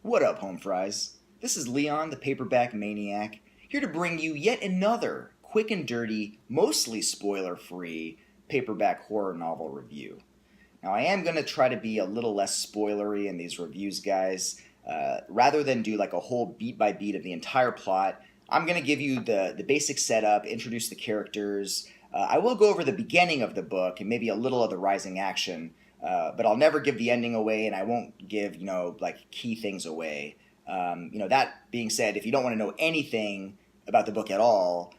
What up, home fries? This is Leon, the Paperback Maniac, here to bring you yet another quick and dirty, mostly spoiler-free paperback horror novel review. Now, I am going to try to be a little less spoilery in these reviews, guys. Rather than do like a whole beat by beat of the entire plot, I'm going to give you the basic setup, introduce the characters. I will go over the beginning of the book and maybe a little of the rising action, but I'll never give the ending away, and I won't give, like key things away. That being said, if you don't want to know anything about the book at all,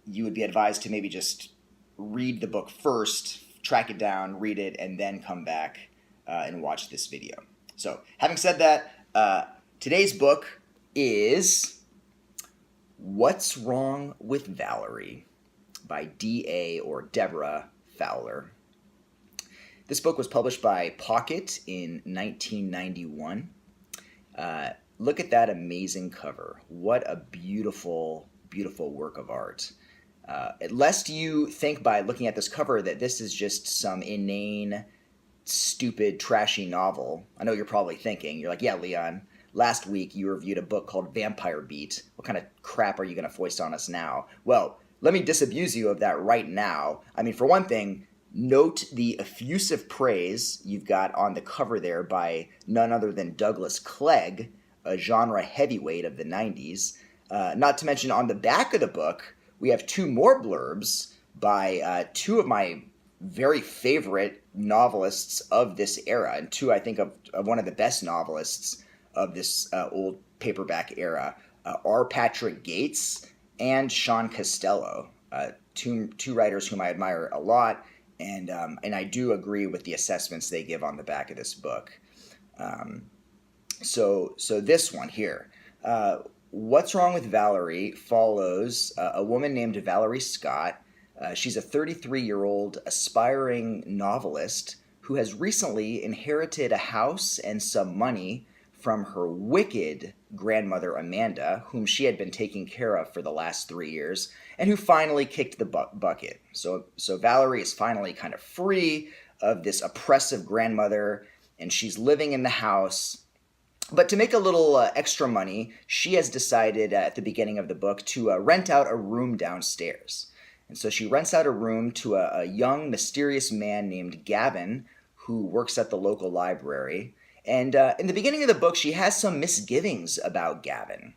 you would be advised to maybe just read the book first, track it down, read it, and then come back and watch this video. So, having said that, today's book is What's Wrong with Valerie by D.A. or Debra Fowler. This book was published by Pocket in 1991. Look at that amazing cover. What a beautiful, beautiful work of art. Lest you think by looking at this cover that this is just some inane, stupid, trashy novel. I know you're probably thinking, you're like, yeah, Leon, last week you reviewed a book called Vampire Beat. What kind of crap are you going to foist on us now? Well, let me disabuse you of that right now. I mean, for one thing, note the effusive praise you've got on the cover there by none other than Douglas Clegg, a genre heavyweight of the 90s. Not to mention on the back of the book, we have two more blurbs by two of my very favorite novelists of this era, and two, I think, of one of the best novelists of this old paperback era, R. Patrick Gates and Sean Costello, two writers whom I admire a lot, and I do agree with the assessments they give on the back of this book. So this one here, What's Wrong with Valerie follows a woman named Valerie Scott. She's a 33-year-old aspiring novelist who has recently inherited a house and some money from her wicked grandmother Amanda, whom she had been taking care of for the last 3 years, and who finally kicked the bucket. So Valerie is finally kind of free of this oppressive grandmother, and she's living in the house. But to make a little extra money, she has decided at the beginning of the book to rent out a room downstairs. And so she rents out a room to a young, mysterious man named Gavin, who works at the local library. And in the beginning of the book, she has some misgivings about Gavin.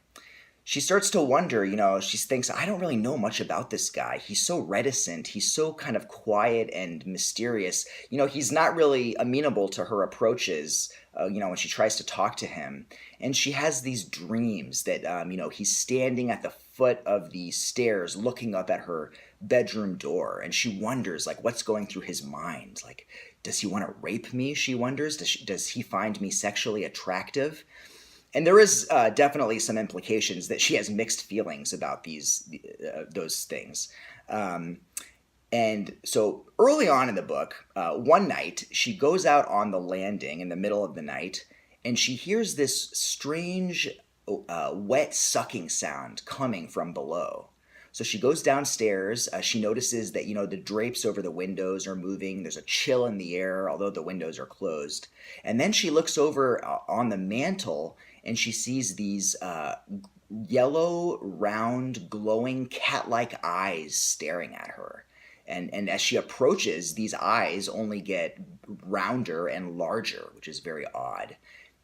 She starts to wonder, she thinks, I don't really know much about this guy. He's so reticent. He's so kind of quiet and mysterious. He's not really amenable to her approaches, when she tries to talk to him. And she has these dreams that, he's standing at the foot of the stairs looking up at her bedroom door. And she wonders, what's going through his mind? Does he want to rape me, she wonders? Does he find me sexually attractive? And there is definitely some implications that she has mixed feelings about those things. And so early on in the book, one night, she goes out on the landing in the middle of the night, and she hears this strange, wet sucking sound coming from below. So she goes downstairs. She notices that, the drapes over the windows are moving. There's a chill in the air, although the windows are closed. And then she looks over on the mantle, and she sees these yellow, round, glowing, cat-like eyes staring at her. And as she approaches, these eyes only get rounder and larger, which is very odd.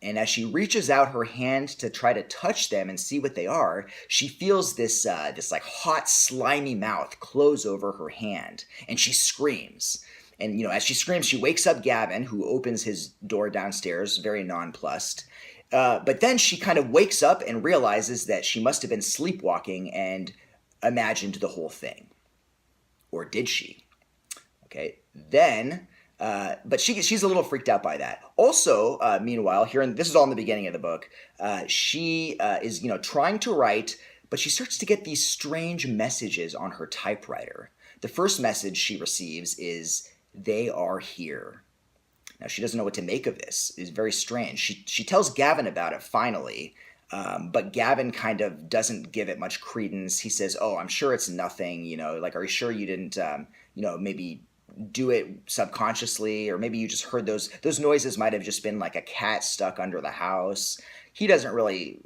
And as she reaches out her hand to try to touch them and see what they are, she feels this hot, slimy mouth close over her hand, and she screams. And, as she screams, she wakes up Gavin, who opens his door downstairs, very nonplussed. But then she kind of wakes up and realizes that she must have been sleepwalking and imagined the whole thing. Or did she? Okay, then... but she's a little freaked out by that. Also, meanwhile, this is all in the beginning of the book, she is, trying to write, but she starts to get these strange messages on her typewriter. The first message she receives is, "They are here." Now, she doesn't know what to make of this. It's very strange. She tells Gavin about it finally, but Gavin kind of doesn't give it much credence. He says, "Oh, I'm sure it's nothing, are you sure you didn't, maybe do it subconsciously, or maybe you just heard those noises. Might have just been like a cat stuck under the house. He doesn't really,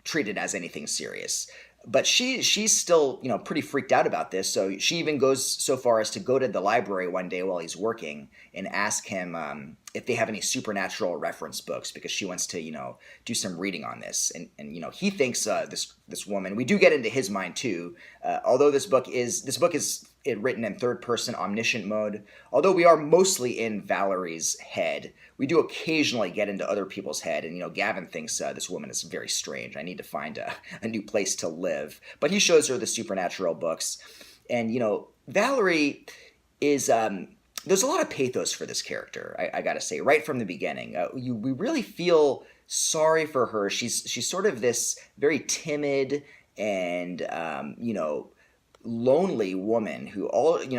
treat it as anything serious. But she's still, pretty freaked out about this. So she even goes so far as to go to the library one day while he's working and ask him if they have any supernatural reference books, because she wants to, do some reading on this. And he thinks this woman. We do get into his mind too. Although this book is written in third person omniscient mode. Although we are mostly in Valerie's head, we do occasionally get into other people's head. And Gavin thinks this woman is very strange. I need to find a new place to live. But he shows her the supernatural books, and Valerie is. There's a lot of pathos for this character. I gotta say, right from the beginning, we really feel sorry for her. She's sort of this very timid and lonely woman who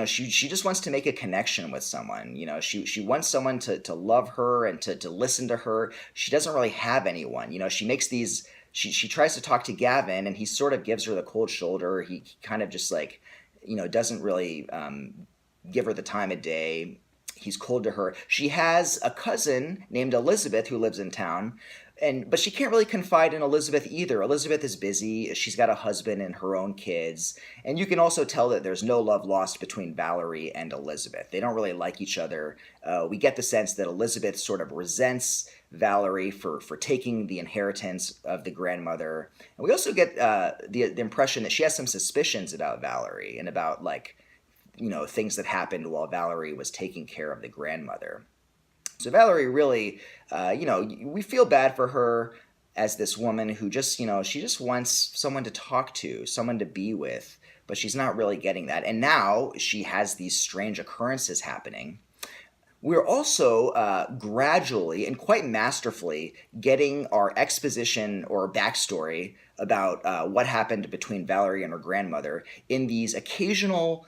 she just wants to make a connection with someone. She wants someone to love her and to listen to her. She doesn't really have anyone. She makes these. She tries to talk to Gavin, and he sort of gives her the cold shoulder. He kind of just doesn't really give her the time of day. He's cold to her. She has a cousin named Elizabeth who lives in town, but she can't really confide in Elizabeth either. Elizabeth is busy. She's got a husband and her own kids. And you can also tell that there's no love lost between Valerie and Elizabeth. They don't really like each other. We get the sense that Elizabeth sort of resents Valerie for taking the inheritance of the grandmother. And we also get the impression that she has some suspicions about Valerie and about things that happened while Valerie was taking care of the grandmother. So Valerie really, we feel bad for her as this woman who just, she just wants someone to talk to, someone to be with, but she's not really getting that. And now she has these strange occurrences happening. We're also gradually and quite masterfully getting our exposition or backstory about what happened between Valerie and her grandmother in these occasional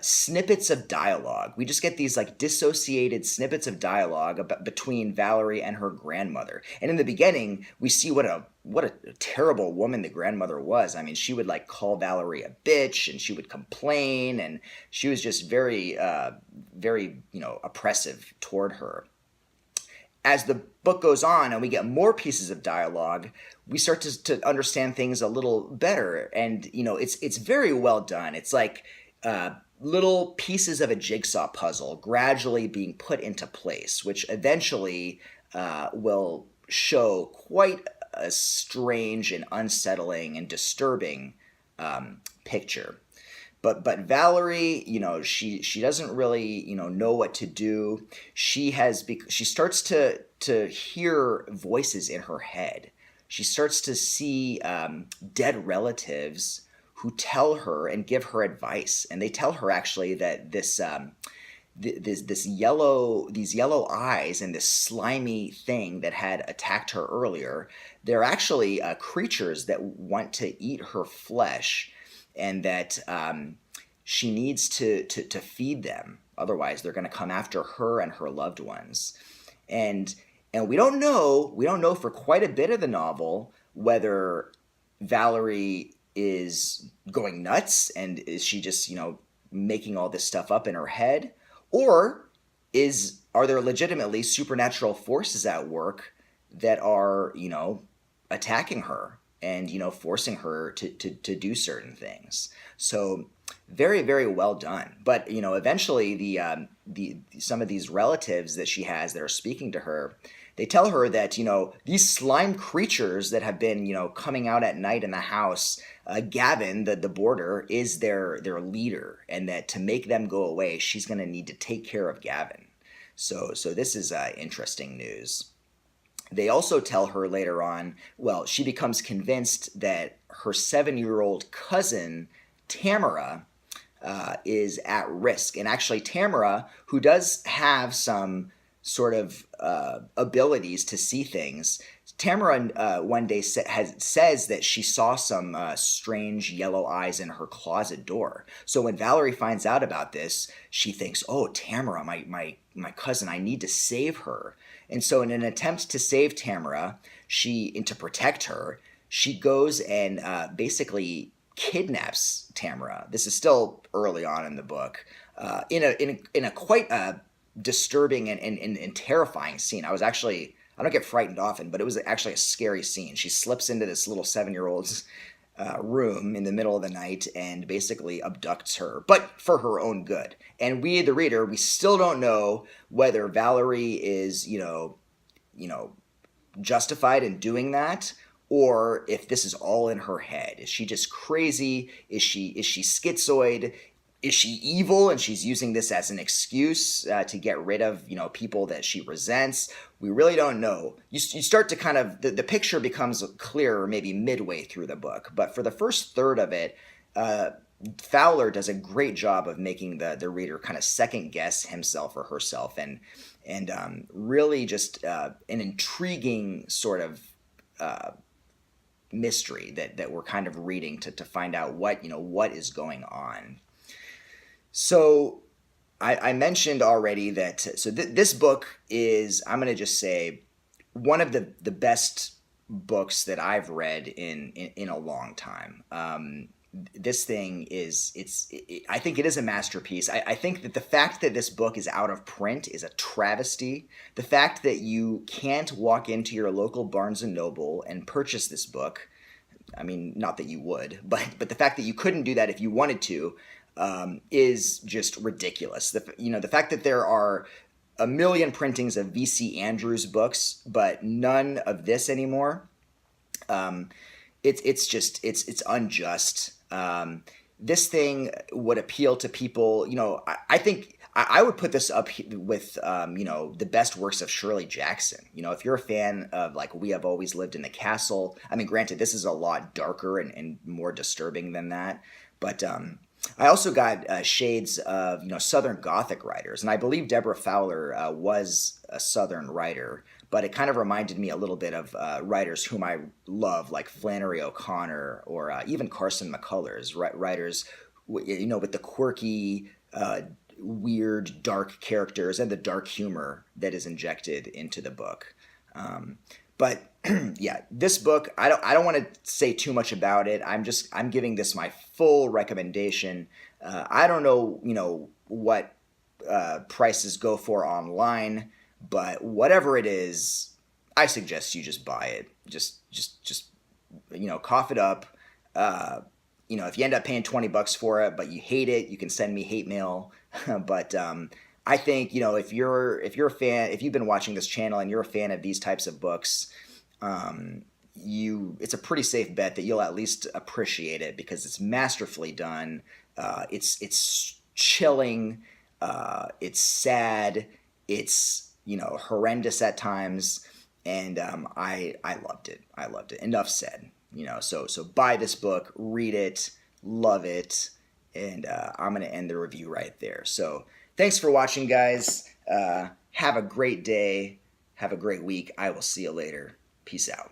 snippets of dialogue. We just get these dissociated snippets of dialogue between Valerie and her grandmother. And in the beginning, we see what a terrible woman the grandmother was. I mean, she would call Valerie a bitch, and she would complain, and she was just very, very, oppressive toward her. As the book goes on and we get more pieces of dialogue, we start to understand things a little better. And, it's very well done. It's little pieces of a jigsaw puzzle gradually being put into place, which eventually will show quite a strange and unsettling and disturbing picture. But Valerie, she doesn't really know what to do. She starts to hear voices in her head. She starts to see dead relatives who tell her and give her advice, and they tell her actually that these yellow eyes and this slimy thing that had attacked her earlier, they're actually creatures that want to eat her flesh, and that she needs to feed them. Otherwise, they're going to come after her and her loved ones. And we don't know for quite a bit of the novel whether Valerie is going nuts and is she just making all this stuff up in her head, or are there legitimately supernatural forces at work that are attacking her and forcing her to do certain things. So very, very well done. But eventually the some of these relatives that she has that are speaking to her, they tell her that, these slime creatures that have been, coming out at night in the house, Gavin, the boarder, is their leader, and that to make them go away, she's going to need to take care of Gavin. So this is interesting news. They also tell her later on, well, she becomes convinced that her 7-year-old cousin, Tamara, is at risk. And actually, Tamara, who does have some sort of abilities to see things, Tamara one day says that she saw some strange yellow eyes in her closet door. So when Valerie finds out about this, she thinks, oh, Tamara, my cousin, I need to save her. And so in an attempt to save Tamara, and to protect her, she goes and basically kidnaps Tamara. This is still early on in the book. in a quite disturbing and terrifying scene. I don't get frightened often, but it was actually a scary scene. She slips into this little 7-year-old's room in the middle of the night and basically abducts her, but for her own good. And we, the reader, we still don't know whether Valerie is, justified in doing that, or if this is all in her head. Is she just crazy? Is she schizoid? Is she evil and she's using this as an excuse to get rid of people that she resents? We really don't know. You start to kind of the picture becomes clearer maybe midway through the book, but for the first third of it, Fowler does a great job of making the reader kind of second guess himself or herself, and really just an intriguing sort of mystery that we're kind of reading to find out what is going on. So I mentioned already that this book is, I'm going to just say, one of the best books that I've read in a long time. This thing I think it is a masterpiece. I think that the fact that this book is out of print is a travesty. The fact that you can't walk into your local Barnes & Noble and purchase this book, I mean, not that you would, but the fact that you couldn't do that if you wanted to, is just ridiculous. The fact that there are a million printings of V.C. Andrews books, but none of this anymore, it's unjust. This thing would appeal to people. I think I would put this up with the best works of Shirley Jackson. If you're a fan of like We Have Always Lived in the Castle, I mean, granted, this is a lot darker and more disturbing than that, but I also got shades of Southern Gothic writers, and I believe Debra Fowler was a Southern writer, but it kind of reminded me a little bit of writers whom I love, like Flannery O'Connor or even Carson McCullers, writers with the quirky, weird, dark characters and the dark humor that is injected into the book. But yeah, this book, I don't want to say too much about it. I'm giving this my full recommendation. I don't know, what prices go for online, but whatever it is, I suggest you just buy it. Just cough it up. If you end up paying $20 for it, but you hate it, you can send me hate mail. But I think, if you're a fan, if you've been watching this channel and you're a fan of these types of books, it's a pretty safe bet that you'll at least appreciate it because it's masterfully done. It's chilling. It's sad. It's, horrendous at times. And I loved it. I loved it. Enough said. So buy this book, read it, love it, and I'm going to end the review right there. So thanks for watching, guys. Have a great day. Have a great week. I will see you later. Peace out.